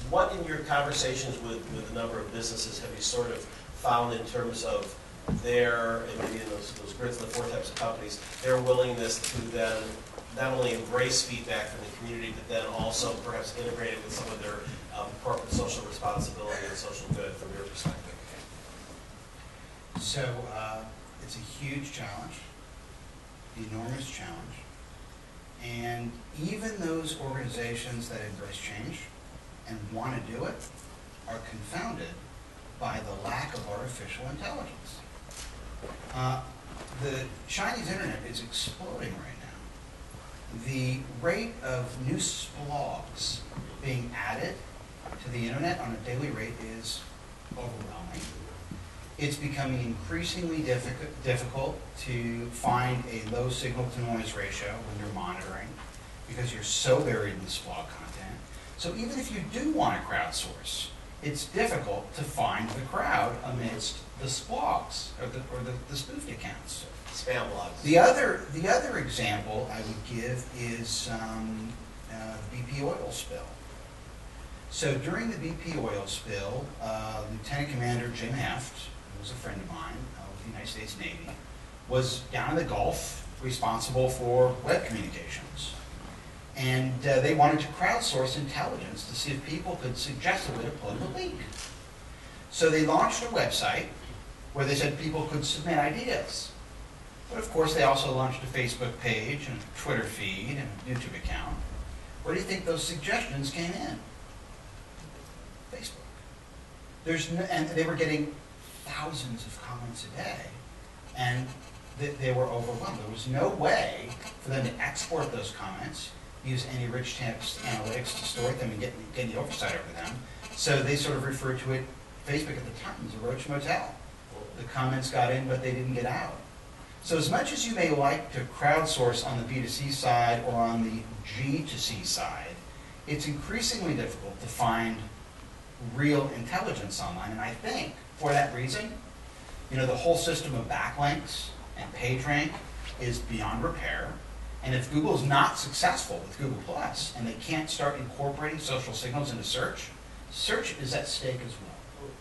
what in your conversations with a number of businesses have you sort of found in terms of their, and maybe in those grids and the 4 types of companies, their willingness to then not only embrace feedback from the community, but then also perhaps integrate it with some of their corporate social responsibility and social good from your perspective? So it's a huge challenge, enormous challenge, and even those organizations that embrace change and want to do it are confounded by the lack of artificial intelligence. The Chinese internet is exploding right now. The rate of new blogs being added to the internet on a daily rate is overwhelming. It's becoming increasingly difficult to find a low signal to noise ratio when you're monitoring because you're so buried in this blog content. So even if you do want to crowdsource, it's difficult to find the crowd amidst the blogs or the spoofed accounts. Spam blogs. The other example I would give is the BP oil spill. So during the BP oil spill, Lieutenant Commander Jim Heft, who was a friend of mine with the United States Navy, was down in the Gulf responsible for web communications. And they wanted to crowdsource intelligence to see if people could suggest a way to plug the leak. So they launched a website where they said people could submit ideas. But of course they also launched a Facebook page and a Twitter feed and a YouTube account. Where do you think those suggestions came in? Facebook. And they were getting thousands of comments a day, and they were overwhelmed. There was no way for them to export those comments, use any rich text analytics to store them and get the oversight over them. So they sort of referred to it, Facebook at the time, as a roach motel. The comments got in, but they didn't get out. So as much as you may like to crowdsource on the B2C side or on the G2C side, it's increasingly difficult to find real intelligence online. And I think for that reason, the whole system of backlinks and PageRank is beyond repair. And if Google's not successful with Google Plus and they can't start incorporating social signals into search is at stake as well.